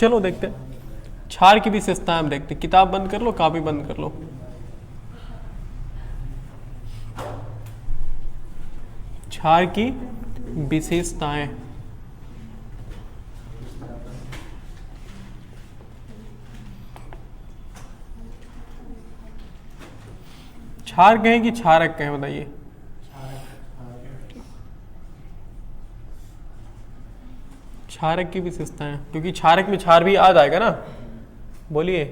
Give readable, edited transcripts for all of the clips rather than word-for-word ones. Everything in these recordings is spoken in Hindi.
चलो देखते हैं क्षार की विशेषताएं हम देखते हैं। किताब बंद कर लो, कॉपी बंद कर लो। क्षार की विशेषताएं, क्षार कहें कि क्षारक कहें, बताइए। क्षारक की विशेषताएं, क्योंकि क्षारक में क्षार भी आ जाएगा ना, बोलिए।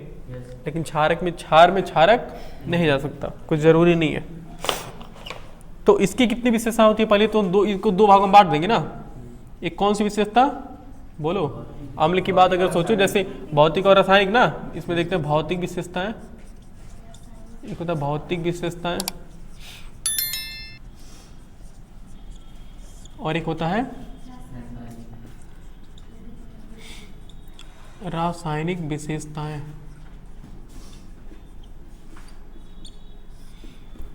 लेकिन क्षारक में क्षार में क्षारक नहीं जा सकता, कुछ जरूरी नहीं है। तो इसकी कितनी विशेषता होती है? पहले तो दो, इसको दो भागों में बांट देंगे ना। एक कौन सी विशेषता, बोलो। अम्ल की बात अगर सोचो, जैसे भौतिक और रासायनिक ना, इसमें देखते हैं भौतिक विशेषताएं, एक होता है भौतिक विशेषताएं और एक होता है रासायनिक विशेषताएं।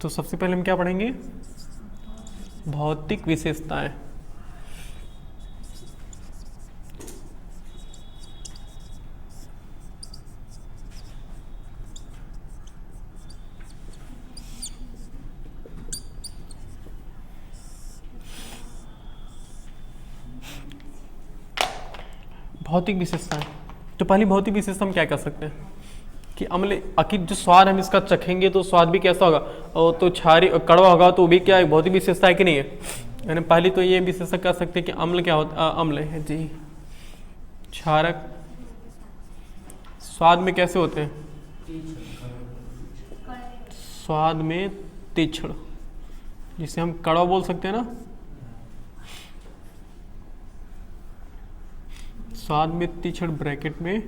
तो सबसे पहले हम क्या पढ़ेंगे? भौतिक विशेषताएं। भौतिक विशेषताएं, तो पहली भौतिक विशेषता हम क्या कर सकते हैं कि अम्ल, आखिर जो स्वाद हम इसका चखेंगे तो स्वाद भी कैसा होगा, और तो क्षारी कड़वा होगा, तो भी क्या है, भौतिक विशेषता है कि नहीं है। यानी पहली तो ये विशेषता कर सकते हैं कि अम्ल क्या होता, अम्ल है जी, क्षारक स्वाद में कैसे होते हैं, स्वाद में तीक्ष्ण, जिसे हम कड़वा बोल सकते हैं ना, स्वाद में तीक्ष्ण ब्रैकेट में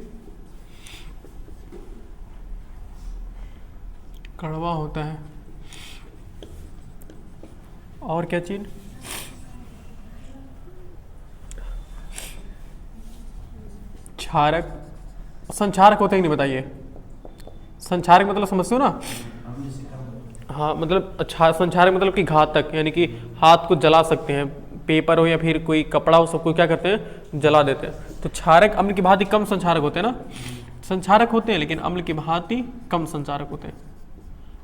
कड़वा होता है। और क्या चीज, क्षारक, संक्षारक होते हैं कि नहीं, बताइए। संक्षारक मतलब समझते हो ना? हाँ, मतलब अच्छा, संक्षारक मतलब कि घातक, यानी कि हाथ को जला सकते हैं, पेपर हो या फिर कोई कपड़ा हो, सबको क्या करते हैं, जला देते हैं। तो क्षारक अम्ल की भांति कम संक्षारक होते हैं ना, संक्षारक होते हैं लेकिन अम्ल की भांति कम संक्षारक होते हैं,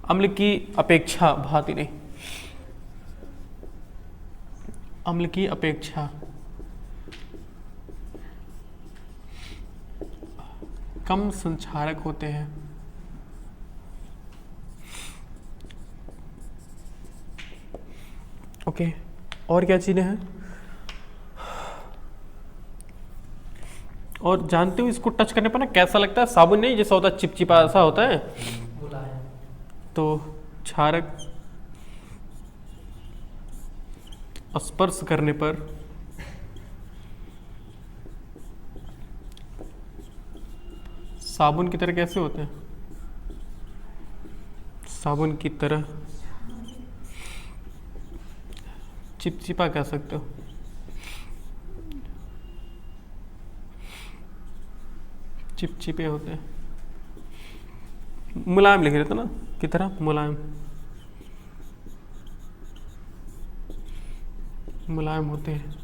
अम्ल की अपेक्षा, भांति नहीं, अम्ल की अपेक्षा कम संक्षारक होते हैं। ओके, और क्या चीजें हैं? और जानते हो इसको टच करने पर ना कैसा लगता है, साबुन नहीं जैसा होता है, चिपचिपा ऐसा होता है। तो क्षारक स्पर्श करने पर साबुन की तरह कैसे होते हैं, साबुन की तरह चिपचिपा कह सकते हो। चिपचिपे होते हैं, मुलायम लिख रहे थे ना, की तरह मुलायम, मुलायम होते हैं।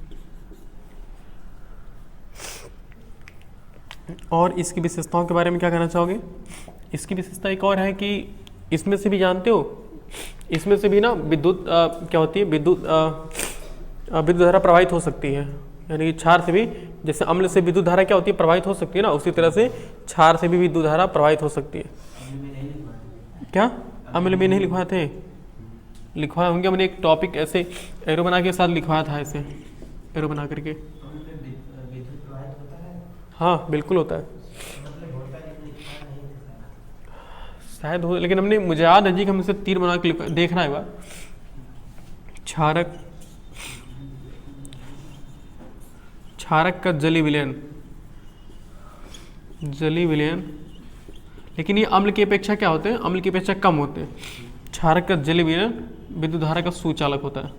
और इसकी विशेषताओं के बारे में क्या कहना चाहोगे? इसकी विशेषता एक और है कि इसमें से भी जानते हो, इसमें से भी ना विद्युत क्या होती है, विद्युत धारा प्रवाहित हो सकती है। यानी कि क्षार से भी, जैसे अम्ल से विद्युत धारा क्या होती है, प्रवाहित हो सकती है ना, उसी तरह से क्षार से भी विद्युत धारा प्रवाहित हो सकती है। क्या अम्ल में नहीं लिखवाए थे? लिखवाए होंगे, मैंने एक टॉपिक ऐसे एरो बना के साथ लिखवाया था, ऐसे एरो बना करके। हाँ बिल्कुल होता है, शायद हो, लेकिन हमने, मुझे याद है जी कि हम इसे तीर बना के देखना है। क्षारक, क्षारक का जली विलयन, जली विलयन, लेकिन ये अम्ल की अपेक्षा क्या होते हैं, अम्ल की अपेक्षा कम होते हैं। क्षारक का जली विलयन विद्युत धारा का सुचालक होता है,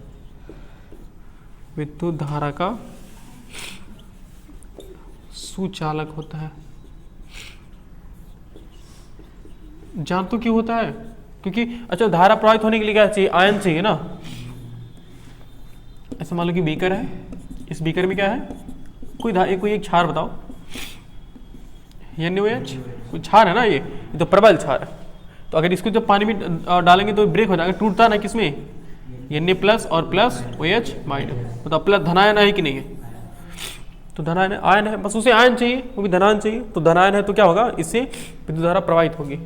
विद्युत धारा का सुचालक होता है। जानते क्यों होता है? क्योंकि अच्छा, धारा प्रवाहित होने के लिए क्या चाहिए, आयन चाहिए ना। ऐसा मान लो कि बीकर है, इस बीकर में क्या है, कोई एक क्षार बताओ, NaOH कोई क्षार है ना, ये तो प्रबल क्षार है। तो अगर इसको जब पानी में डालेंगे तो ब्रेक हो जाएगा, टूटता ना किसमें, Na प्लस और प्लस OH माइनस, मतलब प्लस धनायन है कि नहीं है, तो धनायन आयन है, बस उसे आयन चाहिए, वो भी धनायन चाहिए, तो धनायन है तो क्या होगा, इससे विद्युत धारा प्रवाहित होगी,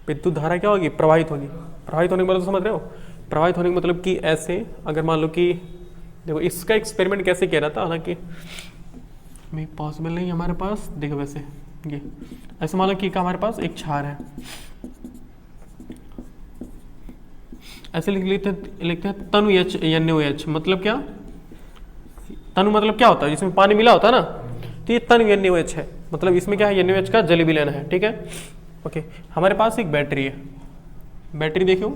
विद्युत धारा क्या होगी, प्रवाहित होगी। प्रवाहित होने का मतलब समझ रहे हो, प्रवाहित होने का मतलब कि ऐसे, अगर मान लो कि देखो इसका एक्सपेरिमेंट कैसे किया जाता, हालांकि में पॉसिबल नहीं हमारे पास, देखो वैसे ये ऐसे मान लो कि हमारे पास एक क्षार है, ऐसे लिखते हैं तनु H NaOH, मतलब क्या, तनु मतलब क्या होता है, जिसमें पानी मिला होता है ना, तो ये तनु NaOH है, मतलब इसमें क्या है, NaOH का जल विलयन है, ठीक है। ओके, हमारे पास एक बैटरी है, बैटरी देखो,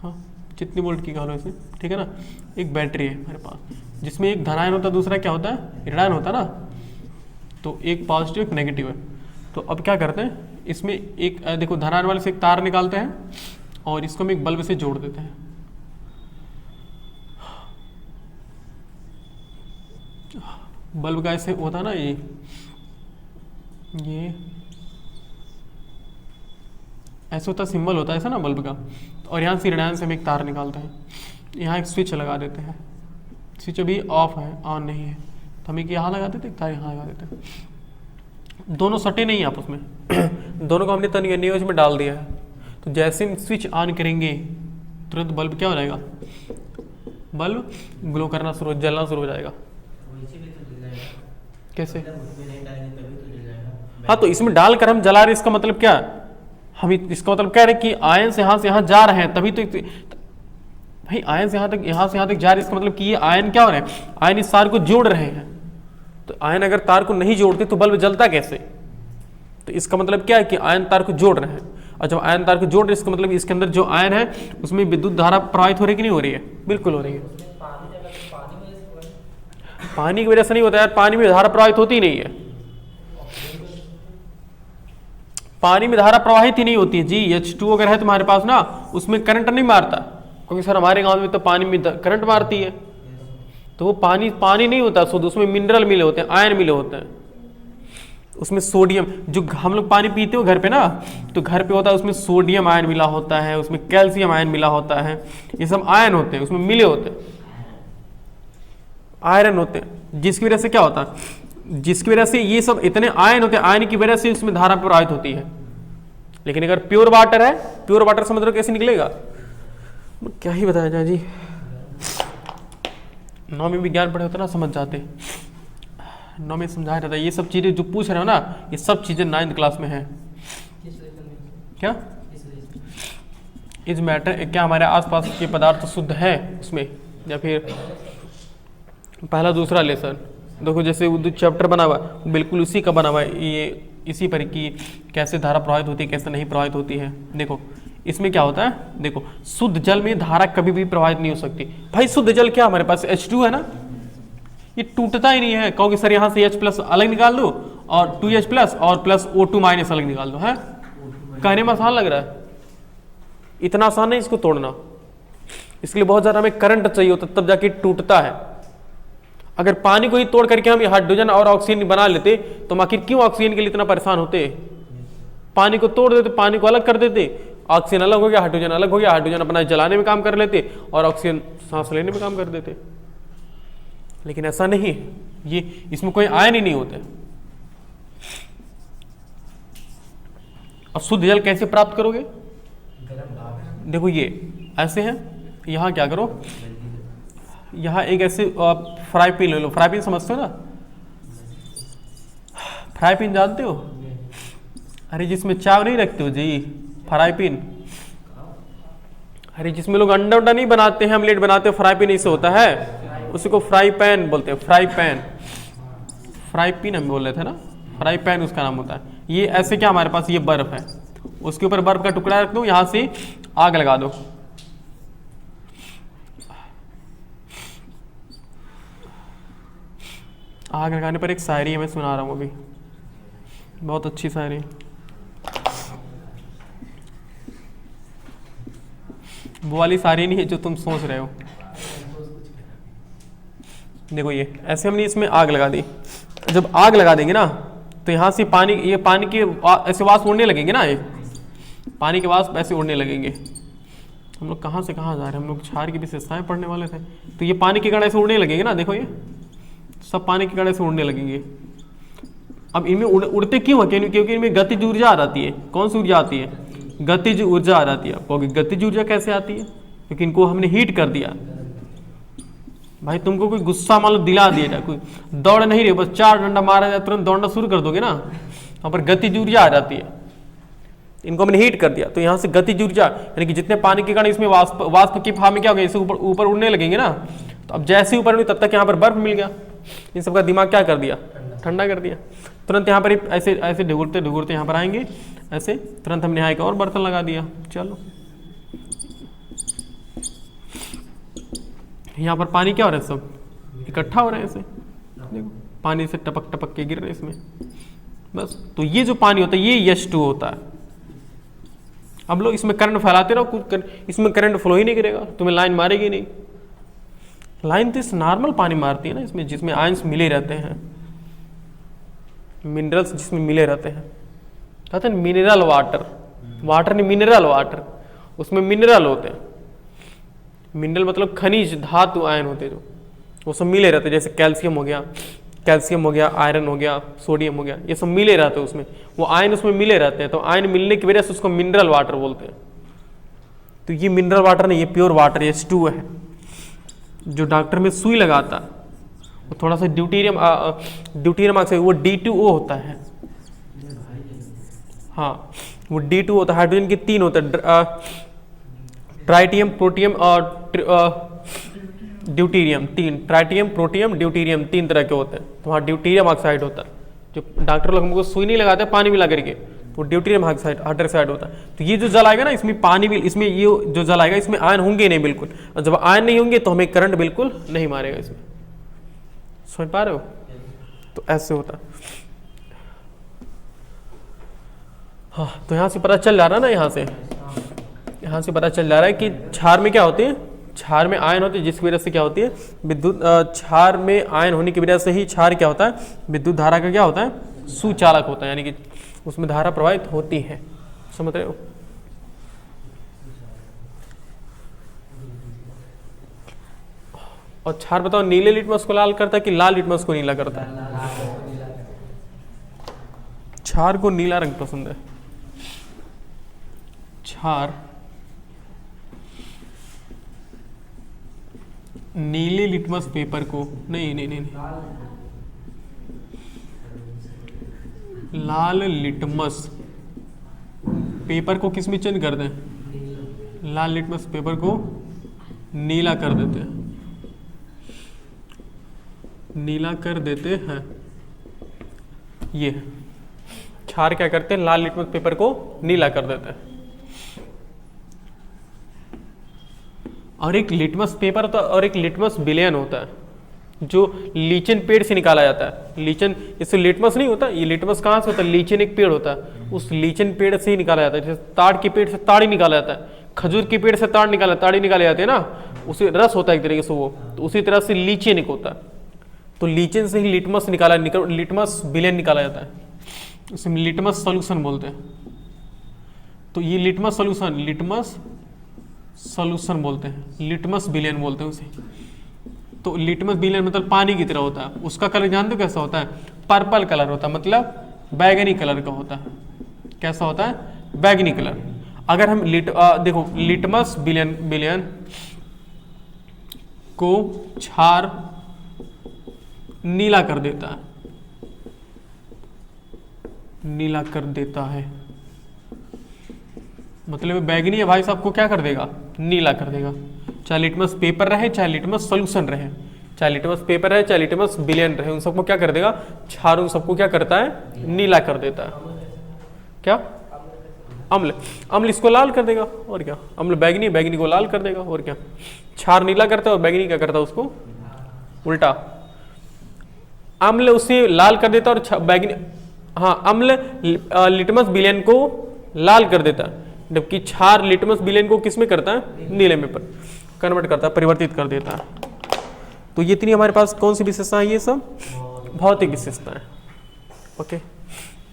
हाँ जितनी वोल्ट की कहा लो इसे, ठीक है ना, एक बैटरी है हमारे पास, जिसमें एक धनायन होता है, दूसरा क्या होता है, ऋणायन होता है ना, तो एक पॉजिटिव एक नेगेटिव है। तो अब क्या करते हैं, इसमें एक देखो धनायन वाले से एक तार निकालते हैं और इसको हम एक बल्ब से जोड़ देते हैं, बल्ब का ऐसे होता है ना, ये ऐसे होता सिंबल होता है ऐसा ना बल्ब का, और यहाँ से ऋणायन से हम एक तार निकालते हैं, यहाँ एक स्विच लगा देते हैं, स्विच अभी ऑफ है, ऑन नहीं है, तो हम एक यहाँ लगा देते, एक तार यहाँ लगा देते हैं, दोनों सटे नहीं आपस में दोनों को हमने तनु NaOH में डाल दिया है, तो जैसे हम स्विच ऑन करेंगे तुरंत बल्ब क्या हो जाएगा, बल्ब ग्लो करना शुरू, जलना शुरू हो जाएगा। कैसे, हाँ तो इसमें डालकर हम जला रहे, इसका मतलब क्या, हम इसका मतलब कह रहे हैं कि आयन से यहाँ जा रहे हैं, तभी तो भाई आयन से यहाँ तक जा रहे हैं, इसका मतलब कि ये आयन क्या हो रहे हैं, आयन इस तार को जोड़ रहे हैं, तो आयन अगर तार को नहीं जोड़ते तो बल्ब जलता कैसे, तो इसका मतलब क्या है कि आयन तार को जोड़ रहे हैं, और जब आयन तार को जोड़ रहे हैं इसका मतलब इसके अंदर जो आयन है उसमें विद्युत धारा प्रवाहित हो रही है कि नहीं हो रही है, बिल्कुल हो रही है। पानी की वजह से नहीं होता यार, पानी में धारा प्रवाहित होती ही नहीं है, पानी में धारा प्रवाहित ही नहीं होती है जी। H2 अगर है तुम्हारे पास ना, उसमें करंट नहीं मारता, क्योंकि सर हमारे गांव में तो पानी में करंट मारती है, तो वो पानी नहीं होता शुद्ध, उसमें मिनरल मिले होते हैं, आयन मिले होते हैं, उसमें सोडियम, जो हम लोग पानी पीते हो घर पे ना, तो घर पे होता है उसमें सोडियम आयन मिला होता है, उसमें कैल्शियम आयन मिला होता है, ये सब आयन होते हैं, उसमें मिले होते हैं, आयरन होते हैं, जिसकी वजह से क्या होता है, जिसकी वजह से ये सब इतने आयन होते हैं, आयन की वजह से उसमें धारा प्रवाहित होती है। लेकिन अगर प्योर वाटर है, प्योर वाटर समझ रहे हो कैसे निकलेगा, क्या ही बताया जाए जी, 9 में विज्ञान पढ़े होते ना समझ जाते, 9 में समझाया जाता है, ये सब चीजें जो पूछ रहे हो ना, ये सब चीजें 9th क्लास में है। क्या इस मैटर, क्या हमारे आसपास के पदार्थ शुद्ध है उसमें, या फिर पहला दूसरा लेसन देखो, जैसे उर्दू चैप्टर बना हुआ है बिल्कुल उसी का बना हुआ है, ये इसी पर कि कैसे धारा प्रवाहित होती है, कैसे नहीं प्रवाहित होती है। देखो इसमें क्या होता है, देखो शुद्ध जल में धारा कभी भी प्रवाहित नहीं हो सकती। भाई शुद्ध जल क्या हमारे पास H2 है ना, ये टूटता ही नहीं है, कहोगे सर यहाँ से H+ अलग निकाल दो और 2H+ और प्लस O2- अलग निकाल दो, है कहने में आसान लग रहा है, इतना आसान नहीं इसको तोड़ना, इसके लिए बहुत ज्यादा हमें करंट चाहिए होता तब जाके टूटता है। अगर पानी को ही तोड़ करके हम हाइड्रोजन और ऑक्सीजन बना लेते तो हम आखिर क्यों ऑक्सीजन के लिए इतना परेशान होते, पानी को तोड़ देते, पानी को अलग कर देते, ऑक्सीजन अलग हो गया, हाइड्रोजन अलग हो गया, हाइड्रोजन अपना जलाने में काम कर लेते और ऑक्सीजन सांस लेने में काम कर देते। लेकिन ऐसा नहीं, ये इसमें कोई आयन ही नहीं होते। अब शुद्ध जल कैसे प्राप्त करोगे, देखो ये ऐसे है, यहाँ क्या करो, यहाँ एक ऐसे फ्राई पैन ले लो, फ्राई पैन समझते हो ना, फ्राई पैन जानते हो, अरे जिसमें चाव नहीं रखते हो जी, फ्राई पैन, अरे जिसमें लोग अंडा उंडा नहीं बनाते हैं, ऑमलेट बनाते हो, फ्राई पैन इससे होता है, उसी को फ्राई पैन बोलते हैं, फ्राई पैन, फ्राई पैन हम बोल रहे थे ना, फ्राई पैन उसका नाम होता है। ये ऐसे क्या हमारे पास ये बर्फ है, उसके ऊपर बर्फ का टुकड़ा रख दो, यहाँ से आग लगा दो, आग लगाने पर एक शायरी मैं सुना रहा हूँ अभी, बहुत अच्छी शायरी, वो वाली शायरी नहीं है जो तुम सोच रहे हो। देखो ये ऐसे हमने इसमें आग लगा दी जब आग लगा देंगे ना तो यहाँ से पानी, ये पानी के ऐसे वाष्प उड़ने लगेंगे ना, ये पानी के वाष्प ऐसे उड़ने लगेंगे। हम लोग कहाँ से कहाँ जा रहे हैं, हम लोग क्षार की विशेषताएं पढ़ने वाले थे। तो ये पानी के कण ऐसे उड़ने लगेंगे ना, देखो ये सब पानी के कण ऐसे उड़ने लगेंगे। अब इनमें उड़ते क्यों है, क्योंकि इनमें गतिज ऊर्जा आ जाती है। कौन सी ऊर्जा आती है? गतिज ऊर्जा आ जाती है। क्योंकि गतिज ऊर्जा कैसे आती है? क्योंकि इनको हमने हीट कर दिया। भाई तुमको कोई गुस्सा मान लो दिला दिया, कोई दौड़ नहीं रही, बस 4 डंडा मारा जाए तुरंत दौड़ना शुरू कर दोगे ना, वहाँ पर गतिज ऊर्जा आ जाती है। इनको हमने हीट कर दिया तो यहाँ से गतिज ऊर्जा, यानी कि जितने पानी के कण इसमें वाष्प की भाप में क्या हो गया, इसे ऊपर उड़ने लगेंगे ना। तो अब जैसे ऊपर उड़े तब तक यहाँ पर बर्फ मिल गया, इन सबका दिमाग क्या कर दिया, ठंडा कर दिया। तुरंत यहाँ पर ऐसे ऐसे ढुगुरते ढुगुरते यहाँ पर आएंगे, ऐसे तुरंत हमने यहाँ एक और बर्तन लगा दिया। चलो यहाँ पर पानी क्या हो रहा है, सब इकट्ठा हो रहे हैं ऐसे, देखो पानी से टपक टपक के गिर रहे हैं इसमें बस। तो ये जो पानी होता है ये H2 होता है। अब लोग इसमें करंट फैलाते रहो, कुछ इसमें करंट फ्लो ही नहीं करेगा, तुम्हें लाइन मारेगी नहीं। लाइन तो इस नॉर्मल पानी मारती है ना, इसमें जिसमें आयंस मिले रहते हैं, मिनरल्स जिसमें मिले रहते हैं, कहते हैं मिनरल वाटर, वाटर नहीं मिनरल वाटर, उसमें मिनरल होते हैं। मिनरल मतलब खनिज धातु आयन होते हैं जो, वो सब मिले रहते हैं। जैसे कैल्शियम हो गया, आयरन हो गया, सोडियम हो गया, ये सब मिले रहते हैं उसमें, वो आयन उसमें मिले रहते हैं। तो आयन मिलने की वजह से उसको मिनरल वाटर बोलते हैं। तो ये मिनरल वाटर नहीं, ये प्योर वाटर H2 है। जो डॉक्टर में सुई लगाता वो थोड़ा सा ड्यूटेरियम ऑक्साइड, वो D2O होता है। हाँ वो D2 होता है। हाइड्रोजन के 3 होता है, ट्राइटियम, प्रोटियम और ड्यूटेरियम। 3 ट्राइटियम, प्रोटियम, ड्यूटेरियम 3 तरह के होते हैं। तो वहाँ ड्यूटेरियम ऑक्साइड होता है। जो डॉक्टर लोग हमको सुई नहीं लगाते पानी मिला करके, तो ड्यूटेरियम हाइड्रोक्साइड होता है। तो ये जो जल आएगा ना इसमें पानी भी, इसमें ये जो जल आएगा इसमें आयन होंगे नहीं बिल्कुल, और जब आयन नहीं होंगे तो हमें करंट बिल्कुल नहीं मारेगा इसमें। समझ पा रहे हो? तो ऐसे होता है। हाँ तो यहाँ से पता चल जा रहा है ना, यहाँ से पता चल जा रहा है कि क्षार में क्या होते हैं, क्षार में आयन होते हैं, जिसकी वजह से क्या होती है विद्युत, क्षार में आयन होने की वजह से ही क्षार क्या होता है, विद्युत धारा का क्या होता है, सुचालक होता है, यानी कि उसमें धारा प्रवाहित होती है। समझ रहे हो? और क्षार बताओ नीले लिटमस को लाल करता है कि लाल लिटमस को नीला करता है? क्षार को नीला रंग पसंद है। क्षार नीले लिटमस पेपर को नहीं, लाल लिटमस पेपर को किस में चेंज कर दें, लाल लिटमस पेपर को नीला कर देते हैं, नीला कर देते हैं। ये क्षार क्या करते हैं, लाल लिटमस पेपर को नीला कर देते हैं। और एक लिटमस पेपर होता है और एक लिटमस विलयन होता है, जो लीचन पेड़ से निकाला जाता है। लीचन, इससे लिटमस नहीं होता, ये लिटमस कहाँ से होता है, लीचन एक पेड़ होता है, उस लीचन पेड़ से ही निकाला जाता है। जैसे ताड़ के पेड़ से ताड़ ही निकाला जाता है, खजूर के पेड़ से ताड़ी निकाले जाते हैं ना, उसे रस होता है एक तरीके से वो, तो उसी तरह से लीचन एक होता है। तो लीचन से ही लिटमस लिटमस विलयन निकाला जाता है, उसे लिटमस सॉल्यूशन बोलते हैं। तो ये लिटमस सॉल्यूशन बोलते हैं, लिटमस विलयन बोलते हैं उसे। तो लिटमस विलयन मतलब पानी की तरह होता है, उसका कलर जानते हो कैसा होता है, पर्पल कलर होता है, मतलब बैगनी कलर का होता है। कैसा होता है, बैगनी कलर। अगर हम देखो लिटमस विलयन को क्षार नीला कर देता है, नीला कर देता है, मतलब बैगनी है भाई साहब को क्या कर देगा, नीला कर देगा। चाहे लिटमस पेपर रहे, चाहे लिटमस सॉल्यूशन रहे, चाहे लिटमस पेपर रहे, चाहे लिटमस विलयन रहे, उन सबको क्या कर देगा, क्षार उन सबको क्या करता है, नीला कर देता है। क्या अम्ल इसको लाल कर देगा, और क्या, अम्ल बैगनी को लाल कर देगा, और क्या। क्षार नीला करता है और बैगनी क्या करता है, उसको उल्टा। अम्ल उसे लाल कर देता है और बैगनी, हाँ अम्ल लिटमस विलयन को लाल कर देता है, जबकि क्षार लिटमस विलयन को किस में करता है, नीले में पर कन्वर्ट करता है, परिवर्तित कर देता है। तो ये इतनी हमारे पास कौन सी विशेषता है, ये सब भौतिक विशेषताएं। ओके,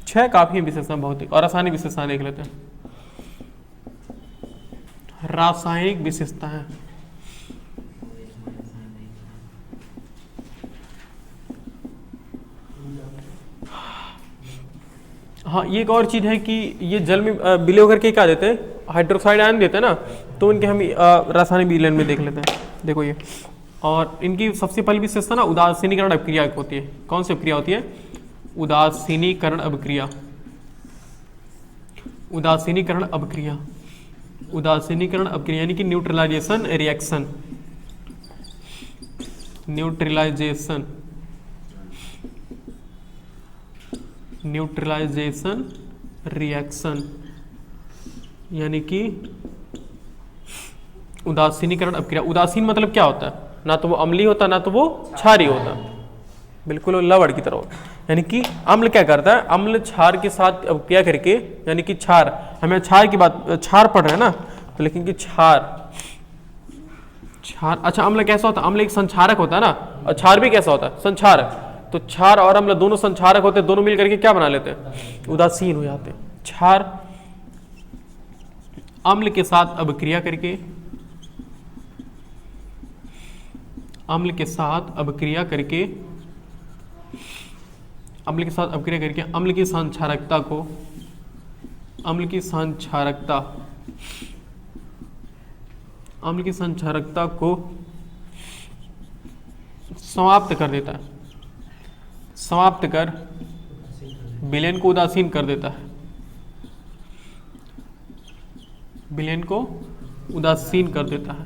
6 काफी विशेषताएं भौतिक। और रासायनिक विशेषताएं देख लेते हैं। रासायनिक विशेषताएं, हाँ ये एक और चीज है कि ये जल में विलय होकर के क्या देते हैं, हाइड्रोक्साइड आयन देते हैं ना, तो इनके हम रासायनिक विलयन में देख लेते हैं। देखो ये, और इनकी सबसे पहली विशेषता ना उदासीनीकरण अभिक्रिया होती है। कौन सी अभिक्रिया होती है? उदासीनीकरण अभिक्रिया। उदासीनीकरण अभिक्रिया, उदासीनीकरण अभिक्रिया यानी कि neutralisation reaction. Neutralisation, neutralisation reaction यानी कि उदासीनीकरण अभिक्रिया। उदासीन मतलब क्या होता है? ना तो वो अम्लीय होता, ना तो वो क्षारीय होता, बिल्कुल वो लवण की तरह होता। यानी कि अम्ल क्या करता है? अम्ल क्षार के साथ अभिक्रिया करके, यानी कि क्षार, हमें क्षार की बात, क्षार पढ़ रहे हैं ना, तो लेकिन कि क्षार, क्षार, अच्छा अम्ल कैसा होता है? अम्ल एक संक्षारक होता है ना, और क्षार भी कैसा होता है? संक्षारक। तो क्षार और अम्ल दोनों संक्षारक होते हैं, दोनों मिलकर के क्या बना लेते हैं? उदासीन हो जाते हैं। क्षार अम्ल के साथ अभिक्रिया करके, अम्ल के साथ अभिक्रिया करके, अम्ल के साथ अभिक्रिया करके अम्ल की संक्षारकता को, अम्ल की संक्षारकता, अम्ल की संक्षारकता को समाप्त कर देता है, समाप्त कर विलयन को उदासीन कर देता है, विलयन को उदासीन कर देता है।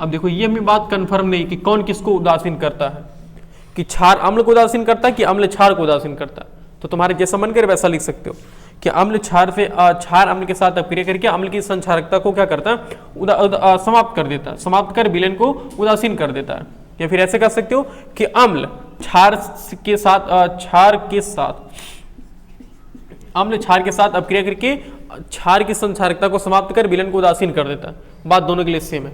अब देखो ये हमें बात कंफर्म नहीं कि कौन किसको उदासीन करता है, कि क्षार अम्ल को उदासीन करता है कि अम्ल क्षार को उदासीन करता है। तो तुम्हारे जैसा मन करे वैसा लिख सकते हो कि अम्ल क्षार से, क्षार अम्ल के साथ अभिक्रिया करके अम्ल की संक्षारकता को क्या करता है? समाप्त कर देता है, समाप्त कर विलयन को उदासीन कर देता है। या फिर ऐसे कर सकते हो कि अम्ल क्षार के साथ, क्षार के साथ, अम्ल क्षार के साथ अभिक्रिया करके क्षार की संक्षारकता को समाप्त कर विलयन को उदासीन कर देता है। बात दोनों के लिए सेम है।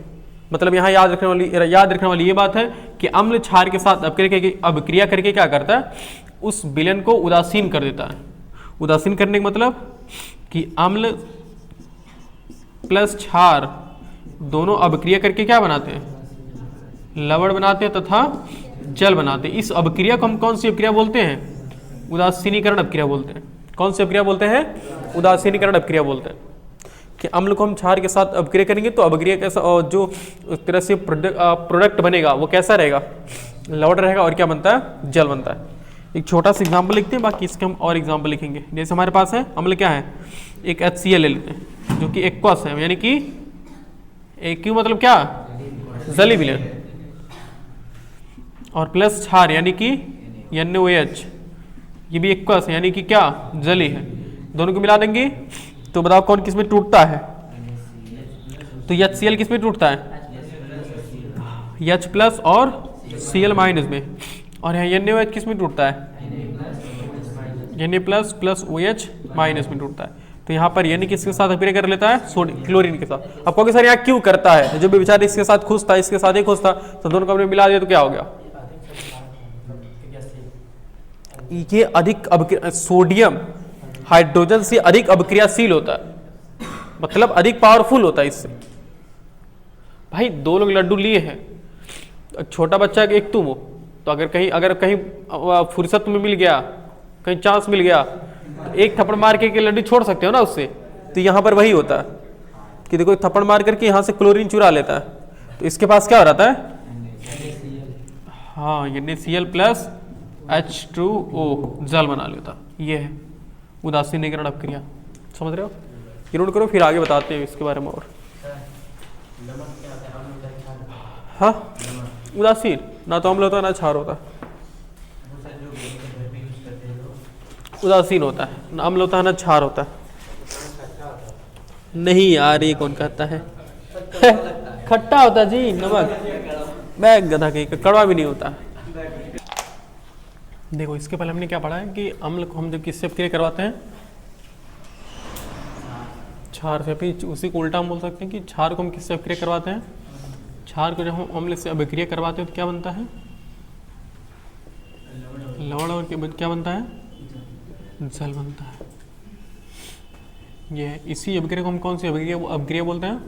मतलब यहाँ याद रखने वाली ये बात है कि अम्ल क्षार के साथ अभिक्रिया करके क्या करता है? उस विलयन को उदासीन कर देता है। उदासीन करने का मतलब कि अम्ल प्लस क्षार दोनों अभिक्रिया करके क्या बनाते हैं? लवण बनाते हैं तथा जल बनाते हैं। इस अभिक्रिया को हम कौन सी अभिक्रिया बोलते हैं? उदासीनीकरण अभिक्रिया बोलते हैं। कौन सी अभिक्रिया बोलते हैं? उदासीनीकरण अभिक्रिया बोलते हैं। कि अम्ल को हम क्षार के साथ अभिक्रिया करेंगे तो अभिक्रिया कैसा, और जो उस तरह से प्रोडक्ट बनेगा वो कैसा रहेगा? लवण रहेगा, और क्या बनता है? जल बनता है। एक छोटा सा एग्जाम्पल लिखते हैं, बाकी इसके हम और एग्जाम्पल लिखेंगे। जैसे हमारे पास है अम्ल क्या है? एक HCl ले लेते हैं जो कि एक्वस है, यानी कि एक्यू मतलब क्या? जलीय विलयन, और प्लस क्षार यानी कि NaOH, ये भी एक्वस है यानी कि क्या? जलीय है। दोनों को मिला देंगे तो बताओ कौन किस में टूटता है? तो HCl किस में टूटता है? H प्लस और Cl माइनस में। और यहाँ NaOH किस में टूटता है? Na plus plus OH minus में टूटता है। तो यहाँ पर यानी किसके साथ अभिक्रिया कर लेता है? क्लोरीन के साथ। अब कहोगे सर यहाँ क्यों करता है? जब बेचारा इसके साथ खुश था, इसके साथ ही खुश था, तो दोनों को हमने मिला दिया तो क्या हो गया? ये अधिक सोडियम हाइड्रोजन से अधिक अभिक्रियाशील होता है, मतलब अधिक पावरफुल होता है इससे। भाई दो लोग लड्डू लिए हैं, छोटा बच्चा एक तुम हो, तो अगर कहीं फुर्सत में मिल गया, कहीं चांस मिल गया, तो एक थप्पड़ मार के लड्डू छोड़ सकते हो ना उससे। तो यहाँ पर वही होता है कि देखो थप्पड़ मार करके यहाँ से क्लोरीन चुरा लेता है, तो इसके पास क्या हो रहता है? हाँ, NaCl प्लस H2O जल बना लेता। ये है उदासीनीकरण अभिक्रिया। समझ रहे हो? ये नोट करो, फिर आगे बताते हैं इसके बारे में और। हाँ, उदासीन ना तो अम्ल होता ना क्षार होता, उदासीन होता है, ना अम्ल होता है ना क्षार होता है। नहीं यार, ये कौन कहता है? खट्टा होता जी, नमक। मैं गधा कहीं का, कड़वा भी नहीं होता। देखो इसके पहले हमने क्या पढ़ा है कि अम्ल को हम जब किससे अभिक्रिया करवाते हैं? क्षार से। फिर उसी को उल्टा हम बोल सकते हैं कि क्षार को हम किससे अभिक्रिया करवाते हैं? क्षार को जब हम अम्ल से अभिक्रिया करवाते हैं तो क्या बनता है? लवण और क्या बनता है, जल बनता है। ये है, इसी अभिक्रिया को हम कौन सी अभिक्रिया बोलते हैं?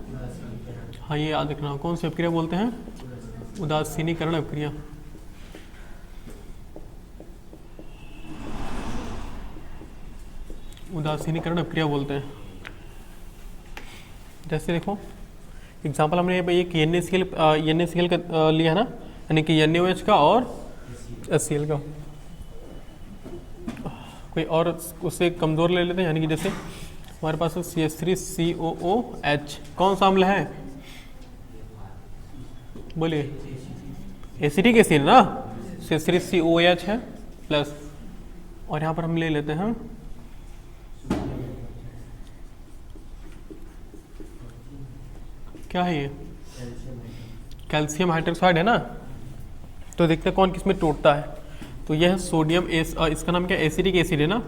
हाँ ये याद रखना, कौन सी अभिक्रिया बोलते हैं? उदासीनीकरण अभिक्रिया। उदासीनीकरण अभिक्रिया बोलते हैं। जैसे देखो एग्जांपल हमने एक NaCl का लिया है ना, यानी कि NaOH का और HCl का। कोई और उससे कमज़ोर ले लेते हैं, यानी कि जैसे हमारे पास CH3COOH कौन सा अम्ल है? बोलिए, एसिटिक एसिड ना, CH3COOH है प्लस, और यहाँ पर हम ले लेते हैं क्या है ये, कैल्शियम हाइड्रोक्साइड है ना। तो देखते हैं कौन किस में टूटता है। तो यह है सोडियम इसका नाम क्या, एसिटिक एसिड है ना।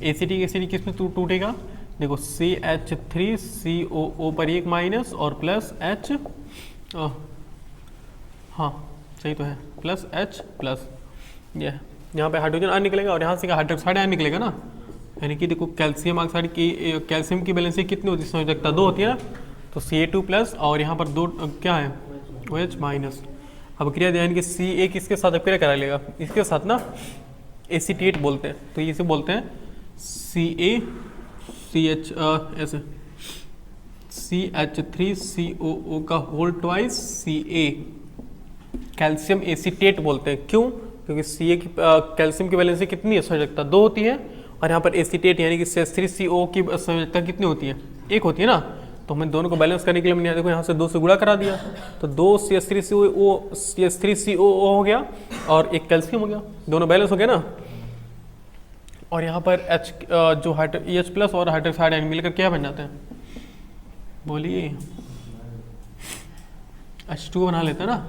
एसिटिक एसिड किस में टूटेगा? देखो CH3COO पर एक माइनस और प्लस H, हाँ सही तो है, प्लस H प्लस, यह यहाँ पे हाइड्रोजन आयन निकलेगा और यहाँ से हाइड्रोक्साइड आयन निकलेगा ना। यानी कि देखो कैल्शियम ऑक्साइड की कैल्शियम की वैलेंसी कितनी होती है, संयोजकता 2 होती है ना। तो Ca2 प्लस और यहाँ पर 2 क्या है, OH माइनस। अब क्रिया यानी कि Ca किसके साथ अब क्रिया करा लेगा, इसके साथ ना, एसीटेट बोलते हैं। तो इसे बोलते हैं CH3COO का whole twice Ca, calcium acetate बोलते हैं। क्यों? क्योंकि Ca की कैल्शियम की वैलेंसी कितनी है, संयोजकता 2 होती है, और यहाँ पर एसीटेट यानी कि CH3CO की संयोजकता कितनी होती है, 1 होती है ना। तो हमें दोनों को बैलेंस करने के लिए हमने देखो यहाँ से 2 से गुणा करा दिया, तो 2 CH3CO हो गया और एक कैल्शियम हो गया, दोनों बैलेंस हो गया ना। और यहाँ पर H जो H प्लस और हाइड्रोक्साइड आयन मिलकर क्या बन जाते हैं, बोलिए, H2 बना लेते हैं ना।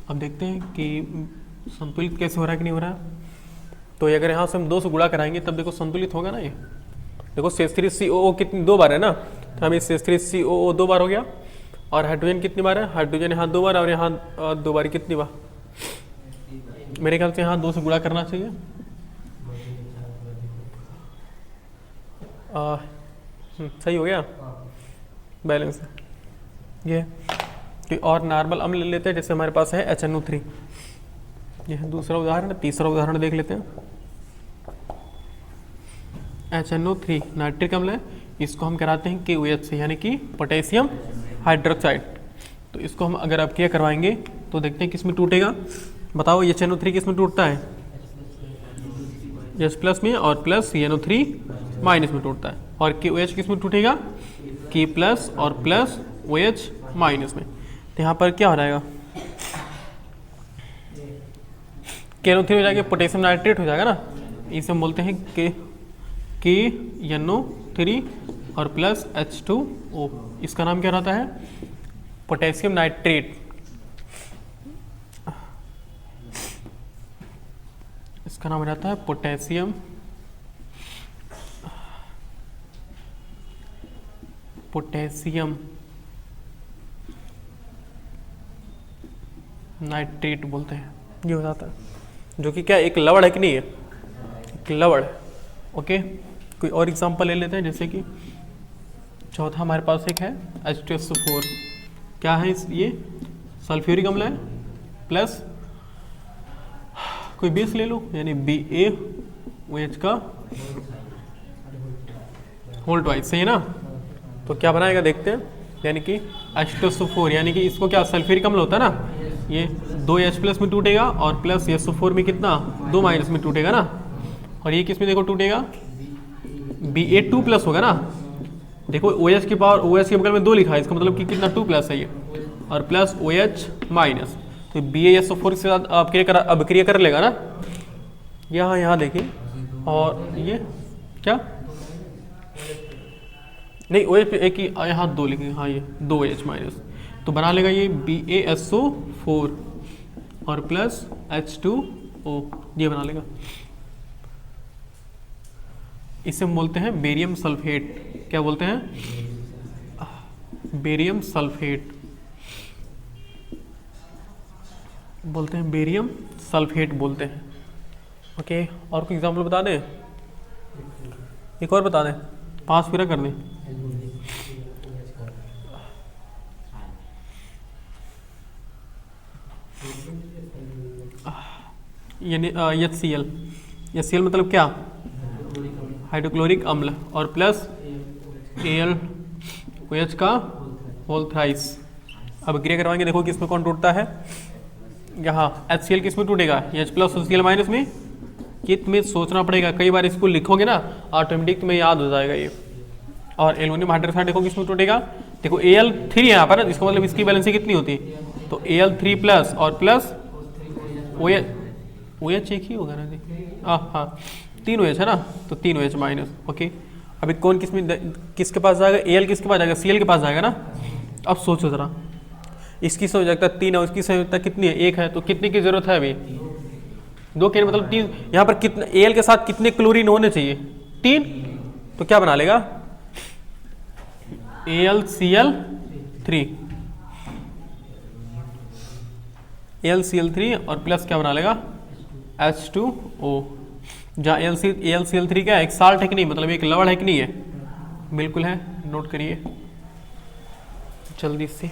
अब देखते हैं कि संतुलित कैसे हो रहा है कि नहीं हो रहा है। तो अगर यहाँ से हम 2 से गुणा कराएंगे तब देखो संतुलित होगा ना। ये देखो CH3COO कितनी 2 बार है ना, तो हमें CH3COO 2 बार हो गया, और हाइड्रोजन कितनी बार है, हाइड्रोजन यहाँ 2 बार और यहाँ 2 बार, कितनी बार, मेरे ख्याल से यहाँ 2 से गुणा करना चाहिए। सही हो गया, बैलेंस है ये। और नॉर्मल अम्ल ले लेते हैं, जैसे हमारे पास है HNO3, ये है दूसरा उदाहरण। तीसरा उदाहरण देख लेते हैं। HNO3 नाइट्रिक अम्ल है, इसको हम कराते हैं KOH से, यानी कि पोटेशियम हाइड्रोक्साइड। तो इसको हम अगर अब क्या करवाएंगे तो देखते हैं किस में टूटेगा, बताओ। HNO3 किस में टूटता है, H प्लस में, और प्लस CNO3 माइनस में टूटता है। और KOH किस में टूटेगा, K प्लस और प्लस OH माइनस में। तो यहाँ पर क्या हो जाएगा, KNO3 हो जाएगा, पोटेशियम नाइट्रेट हो जाएगा ना। इसे हम बोलते हैं KNO3 और प्लस H2O। इसका नाम क्या रहता है, पोटेशियम नाइट्रेट। इसका नाम रहता है पोटेशियम नाइट्रेट बोलते हैं, ये हो जाता है। जो कि क्या एक लवण है कि नहीं है, एक लवण। ओके, कोई और एग्जांपल ले लेते हैं, जैसे कि चौथा हमारे पास एक है H2SO4। क्या है ये, सल्फ्यूरिक अम्ल है, प्लस कोई बेस ले लो, यानी BaOH का होल ट्वाइस, सही है ना। तो क्या बनाएगा देखते हैं, यानी कि H2SO4, यानी कि इसको क्या सल्फ्यूरिक अम्ल होता है ना, ये 2H प्लस में टूटेगा और प्लस SO4 में कितना 2 माइनस में टूटेगा ना। और ये किस में देखो टूटेगा, Ba2 प्लस होगा ना। देखो OH की पावर, OH के बगल में 2 लिखा है, इसका मतलब कि कितना 2 प्लस है ये, और प्लस OH माइनस। तो BaSO4 के साथ अभिक्रिया कर लेगा ना, यहाँ देखिए। और ये क्या नहीं, OH एक ही यहाँ 2 लिखे, हाँ ये 2H माइनस, तो बना लेगा ये BaSO4 और प्लस H2O, ये बना लेगा। इसे हम बोलते हैं बेरियम सल्फेट। क्या बोलते हैं, बेरियम सल्फेट। बोलते हैं बेरियम सल्फेट बोलते हैं। ओके, और कोई एग्जाम्पल बता दें, एक और बता दें, 5 पूरा कर दें। यानी HCl, HCl मतलब क्या, हाइड्रोक्लोरिक अम्ल, और प्लस AlOH का होल थ्राइस। अब क्रिया करवाएंगे, देखो किसमें कौन टूटता है, यहाँ HCl किसमें टूटेगा, H प्लस HCl माइनस में। ये तुम्हें सोचना पड़ेगा, कई बार इसको लिखोगे ना ऑटोमेटिक तुम्हें याद हो जाएगा ये। और एल्युमिनियम हाइड्रोक्साइड देखो किसमें टूटेगा, देखो Al3 यहाँ पर, इसका मतलब इसकी बैलेंसी कितनी होती है, तो Al3 प्लस और प्लस OH एक ही होगा ना जी, हाँ 3 OH है ना, तो 3 OH माइनस। ओके, अभी कौन किसके पास जाएगा, Al किसके पास जाएगा, Cl के पास जाएगा ना। अब सोचो जरा, इसकी संयोजकता 3 है, उसकी संयोजकता कितनी है, 1 है, तो कितने की जरूरत है अभी, 2 के मतलब 3। यहाँ पर कितने Al के साथ कितने क्लोरीन होने चाहिए, 3, तो क्या बना लेगा AlCl3, AlCl3 और प्लस क्या बना लेगा H2O। जहाँ AlCl3 क्या है, एक साल्ट है कि नहीं, मतलब एक लवण है कि नहीं है, बिल्कुल है, नोट करिए जल्दी से।